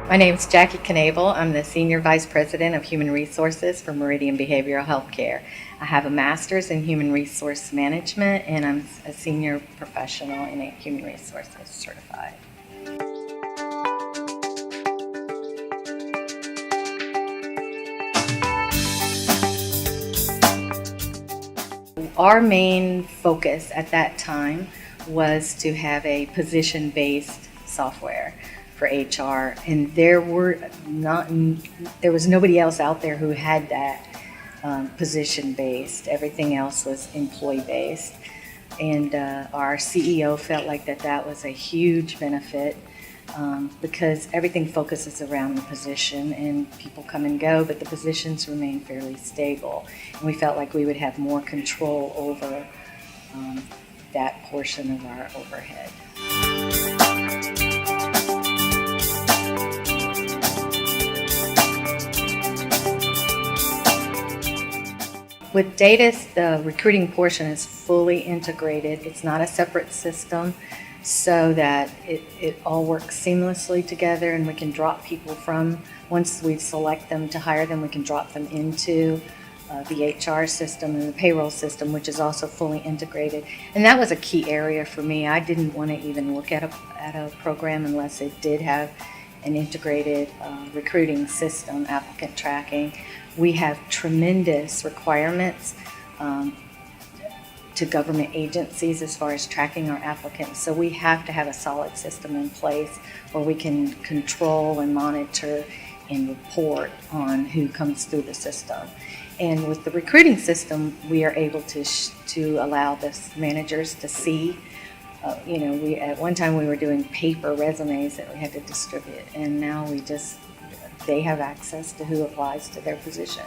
My name is Jackie Knable. I'm the Senior Vice President of Human Resources for Meridian Behavioral Healthcare. I have a master's in Human Resource Management, and I'm a senior professional in Human Resources certified. Our main focus at that time was to have a position-based software for HR, and there was nobody else out there who had that position-based. Everything else was employee-based, and our CEO felt like that was a huge benefit because everything focuses around the position, and people come and go, but the positions remain fairly stable, and we felt like we would have more control over that portion of our overhead. With Datus, the recruiting portion is fully integrated. It's not a separate system, so that it all works seamlessly together, and we can drop people from, once we select them to hire them, we can drop them into the HR system and the payroll system, which is also fully integrated. And that was a key area for me. I didn't want to even look at a program unless it did have an integrated recruiting system, applicant tracking. We have tremendous requirements to government agencies as far as tracking our applicants. So we have to have a solid system in place where we can control and monitor and report on who comes through the system. And with the recruiting system, we are able to allow the managers to see. We at one time we were doing paper resumes that we had to distribute, and now they have access to who applies to their positions.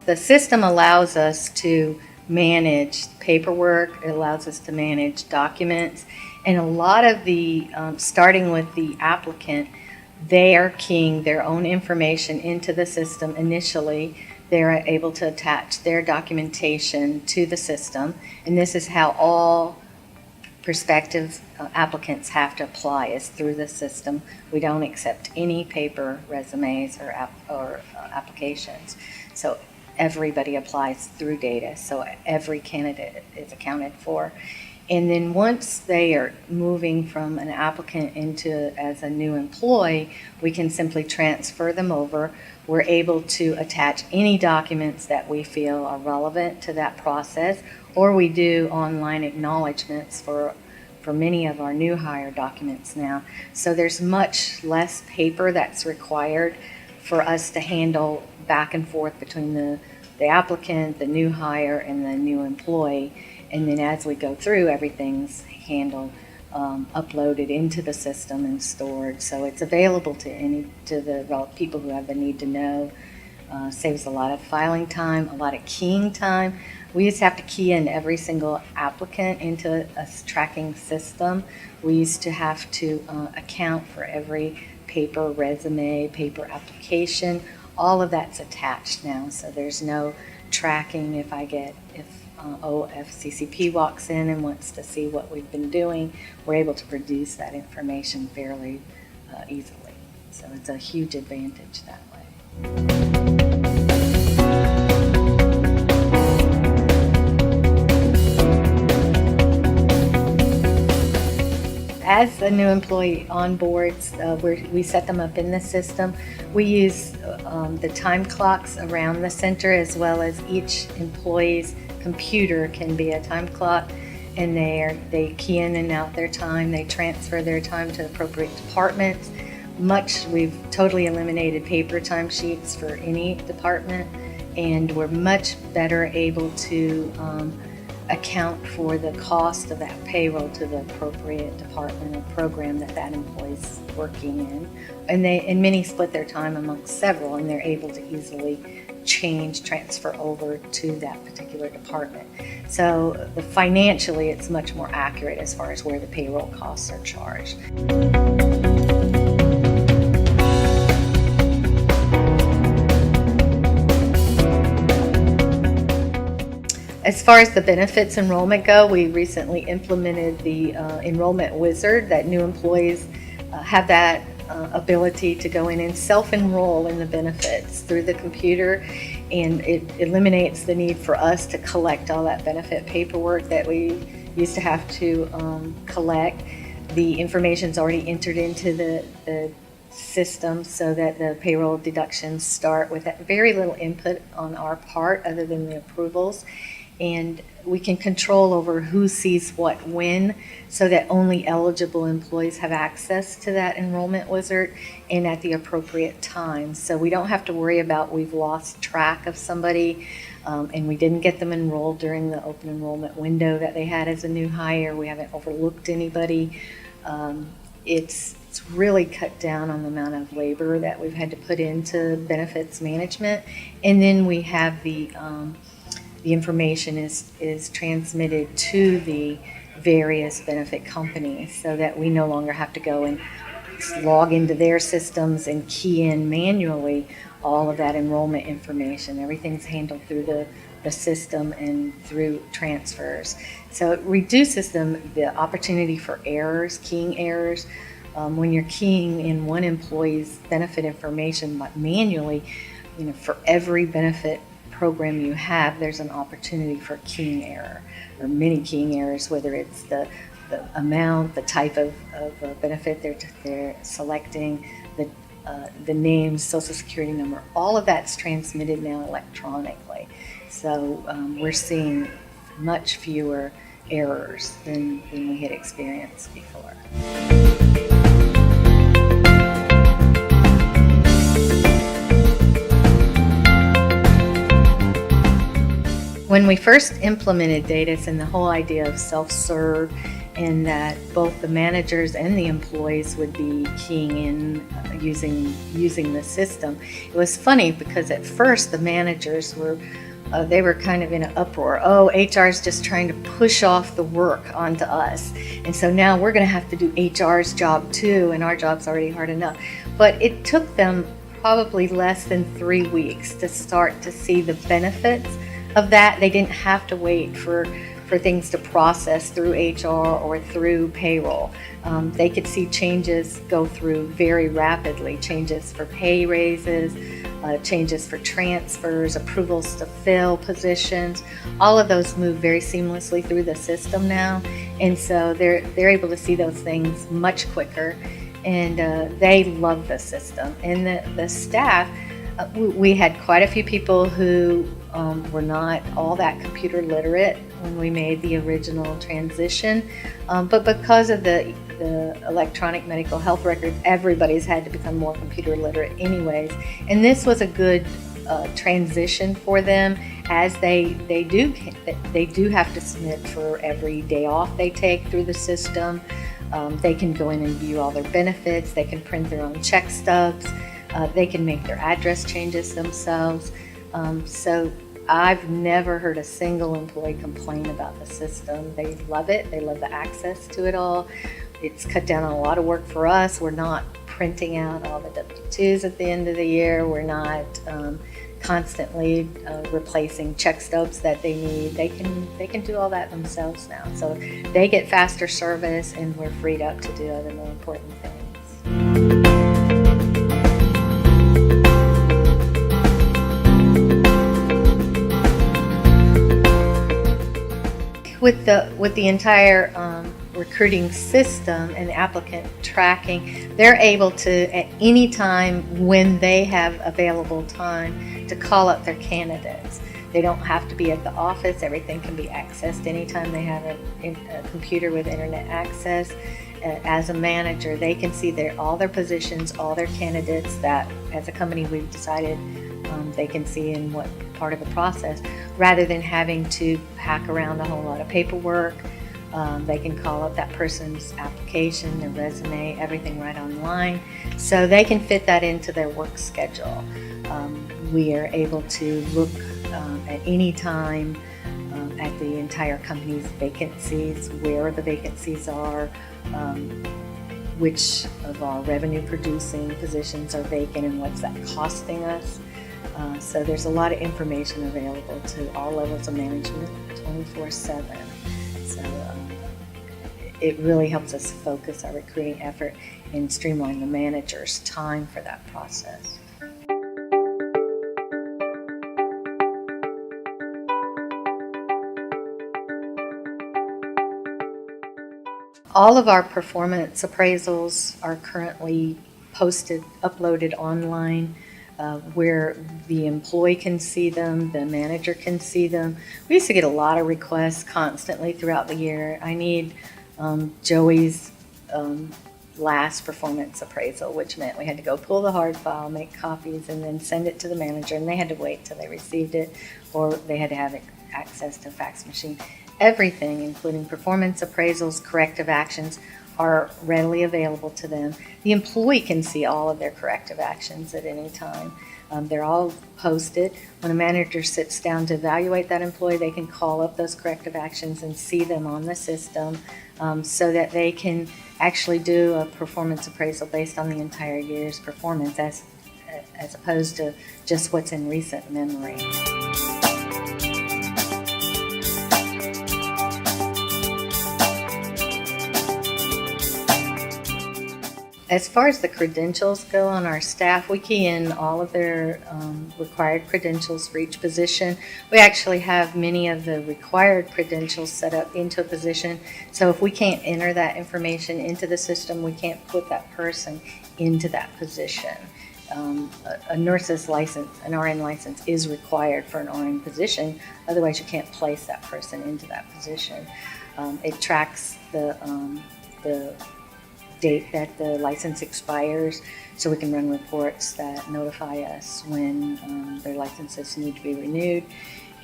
The system allows us to manage paperwork, it allows us to manage documents, and a lot of the, starting with the applicant, they are keying their own information into the system initially. They're able to attach their documentation to the system, and this is how all prospective applicants have to apply, is through the system. We don't accept any paper resumes or applications. So everybody applies through Datus, so every candidate is accounted for. And then once they are moving from an applicant as a new employee, we can simply transfer them over. We're able to attach any documents that we feel are relevant to that process, or we do online acknowledgments for many of our new hire documents now. So there's much less paper that's required for us to handle back and forth between the applicant, the new hire, and the new employee. And then as we go through, everything's handled, uploaded into the system and stored. So it's available to the people who have the need to know. Saves a lot of filing time, a lot of keying time. We used to have to key in every single applicant into a tracking system. We used to have to account for every paper resume, paper application. All of that's attached now, so there's no tracking. If CCP walks in and wants to see what we've been doing, we're able to produce that information fairly easily. So it's a huge advantage that way. As a new employee onboards, we set them up in the system. We use the time clocks around the center, as well as each employee's computer can be a time clock, and they key in and out their time. They transfer their time to appropriate departments. We've totally eliminated paper timesheets for any department, and we're much better able to account for the cost of that payroll to the appropriate department or program that employee's working in. And many split their time amongst several, and they're able to easily transfer over to that particular department. So financially, it's much more accurate as far as where the payroll costs are charged. As far as the benefits enrollment go, we recently implemented the Enrollment Wizard, that new employees have that ability to go in and self-enroll in the benefits through the computer, and it eliminates the need for us to collect all that benefit paperwork that we used to have to collect. The information's already entered into the system so that the payroll deductions start with that very little input on our part other than the approvals. And we can control over who sees what when, so that only eligible employees have access to that enrollment wizard and at the appropriate time. So we don't have to worry about we've lost track of somebody and we didn't get them enrolled during the open enrollment window that they had as a new hire. We haven't overlooked anybody. It's really cut down on the amount of labor that we've had to put into benefits management. And then we have the information is transmitted to the various benefit companies so that we no longer have to go and log into their systems and key in manually all of that enrollment information. Everything's handled through the system and through transfers. So it reduces the opportunity for errors, keying errors. When you're keying in one employee's benefit information manually, for every benefit program you have, there's an opportunity for keying error or many keying errors, whether it's the amount, the type of benefit they're selecting, the name, social security number, all of that's transmitted now electronically. So we're seeing much fewer errors than we had experienced before. When we first implemented Datus and the whole idea of self-serve, and that both the managers and the employees would be keying in using the system, it was funny because at first the managers were kind of in an uproar. Oh, HR is just trying to push off the work onto us, and so now we're going to have to do HR's job too, and our job's already hard enough. But it took them probably less than 3 weeks to start to see the benefits of that. They didn't have to wait for things to process through HR or through payroll. They could see changes go through very rapidly, changes for pay raises, changes for transfers, approvals to fill positions. All of those move very seamlessly through the system now, and so they're able to see those things much quicker, and they love the system. And the staff, we had quite a few people who were not all that computer literate when we made the original transition, but because of the electronic medical health records, everybody's had to become more computer literate anyways, and this was a good transition for them, as they do have to submit for every day off they take through the system. They can go in and view all their benefits, they can print their own check stubs, they can make their address changes themselves. So I've never heard a single employee complain about the system. They love it. They love the access to it all. It's cut down on a lot of work for us. We're not printing out all the W-2s at the end of the year. We're not constantly replacing check stubs that they need. They can do all that themselves now. So they get faster service, and we're freed up to do other more important things. With the entire recruiting system and applicant tracking, they're able to, at any time when they have available time, to call up their candidates. They don't have to be at the office. Everything can be accessed anytime they have a computer with internet access. As a manager, they can see all their positions, all their candidates that, as a company, we've decided they can see in what part of the process, rather than having to hack around a whole lot of paperwork. They can call up that person's application, their resume, everything right online, so they can fit that into their work schedule. We are able to look at any time at the entire company's vacancies, where the vacancies are, which of our revenue producing positions are vacant, and what's that costing us. So there's a lot of information available to all levels of management 24/7. So it really helps us focus our recruiting effort and streamline the manager's time for that process. All of our performance appraisals are currently uploaded online, where the employee can see them, the manager can see them. We used to get a lot of requests constantly throughout the year. I need Joey's last performance appraisal, which meant we had to go pull the hard file, make copies, and then send it to the manager, and they had to wait till they received it, or they had to have access to a fax machine. Everything, including performance appraisals, corrective actions, are readily available to them. The employee can see all of their corrective actions at any time. They're all posted. When a manager sits down to evaluate that employee, they can call up those corrective actions and see them on the system, so that they can actually do a performance appraisal based on the entire year's performance as opposed to just what's in recent memory. As far as the credentials go on our staff, we key in all of their required credentials for each position. We actually have many of the required credentials set up into a position, so if we can't enter that information into the system, we can't put that person into that position. A nurse's license, an RN license, is required for an RN position, otherwise you can't place that person into that position. It tracks the date that the license expires, so we can run reports that notify us when their licenses need to be renewed.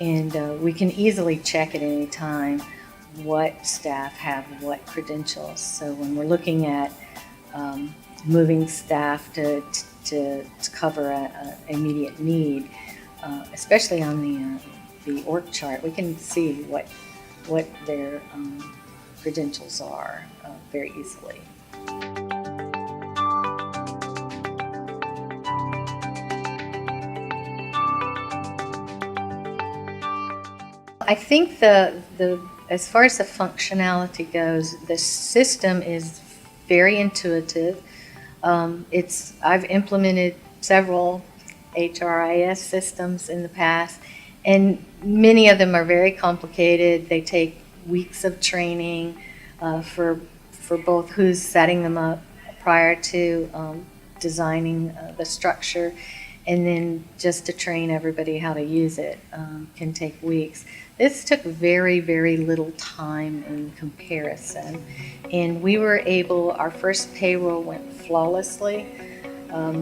And we can easily check at any time what staff have what credentials. So when we're looking at moving staff to cover an immediate need, especially on the org chart, we can see what their credentials are very easily. I think as far as the functionality goes, the system is very intuitive. I've implemented several HRIS systems in the past, and many of them are very complicated. They take weeks of training for both who's setting them up prior to designing the structure, and then just to train everybody how to use it can take weeks. This took very, very little time in comparison, and we were able, our first payroll went flawlessly,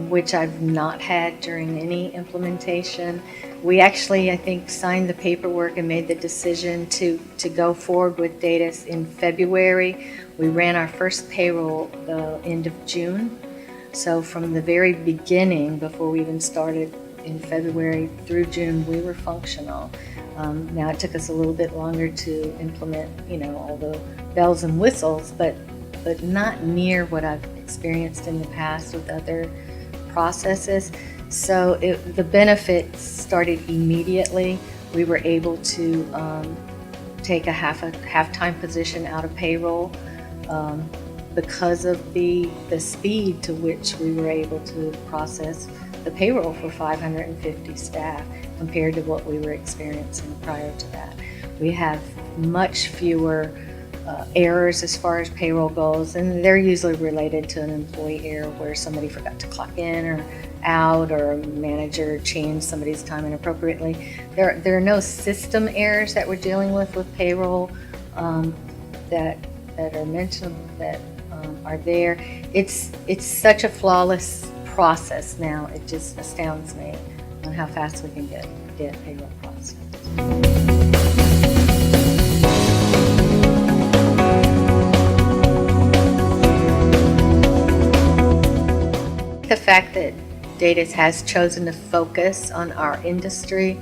which I've not had during any implementation. We actually, I think, signed the paperwork and made the decision to go forward with Datus in February. We ran our first payroll the end of June. So from the very beginning, before we even started in February through June, we were functional. Now it took us a little bit longer to implement, all the bells and whistles, but not near what I've experienced in the past with other processes. So the benefits started immediately. We were able to take a half-time position out of payroll because of the speed to which we were able to process the payroll for 550 staff compared to what we were experiencing prior to that. We have much fewer errors as far as payroll goes, and they're usually related to an employee error where somebody forgot to clock in or out, or a manager changed somebody's time inappropriately. There are no system errors that we're dealing with payroll that are mentioned, that are there. It's such a flawless process now. It just astounds me on how fast we can get payroll processed. The fact that Datus has chosen to focus on our industry,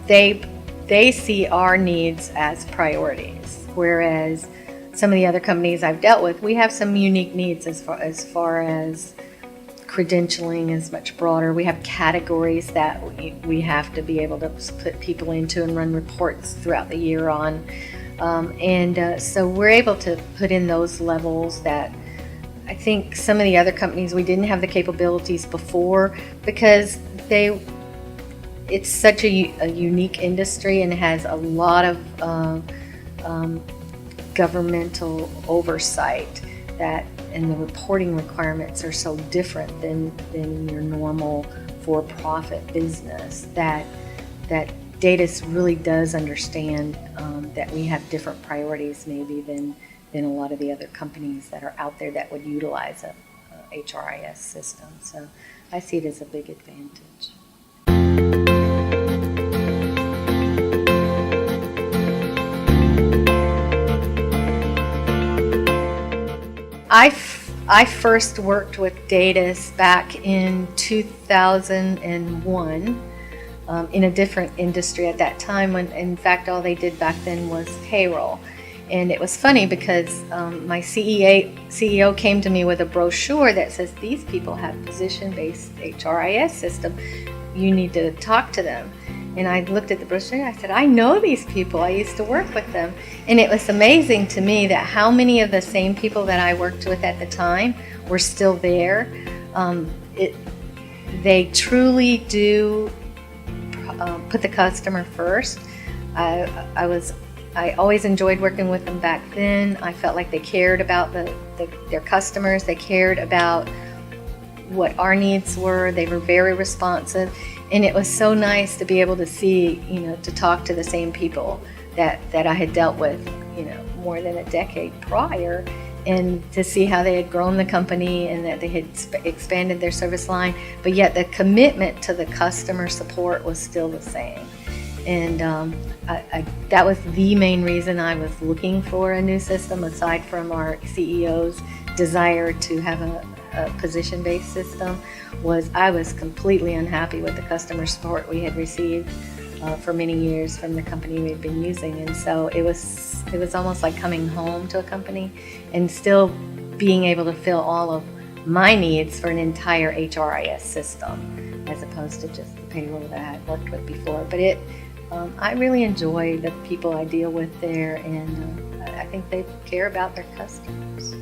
they see our needs as priorities, whereas some of the other companies I've dealt with, we have some unique needs as far as credentialing is much broader. We have categories that we have to be able to put people into and run reports throughout the year on. So we're able to put in those levels that I think some of the other companies, we didn't have the capabilities before, because it's such a unique industry and has a lot of governmental oversight, and the reporting requirements are so different than your normal for-profit business, that Datus really does understand that we have different priorities maybe than a lot of the other companies that are out there that would utilize a HRIS system. So I see it as a big advantage. I first worked with Datus back in 2001 in a different industry at that time, when in fact all they did back then was payroll. And it was funny because my CEO came to me with a brochure that says, these people have position-based HRIS system. You need to talk to them. And I looked at the brochure and I said, I know these people. I used to work with them. And it was amazing to me that how many of the same people that I worked with at the time were still there. They truly do put the customer first. I always enjoyed working with them back then. I felt like they cared about their customers. They cared about what our needs were. They were very responsive. And it was so nice to be able to see, to talk to the same people that I had dealt with, more than a decade prior, and to see how they had grown the company and that they had expanded their service line, but yet the commitment to the customer support was still the same. And that was the main reason I was looking for a new system, aside from our CEO's desire to have a position-based system, was I was completely unhappy with the customer support we had received for many years from the company we had been using. And so it was almost like coming home to a company and still being able to fill all of my needs for an entire HRIS system, as opposed to just the payroll that I had worked with before. But I really enjoy the people I deal with there, and I think they care about their customers.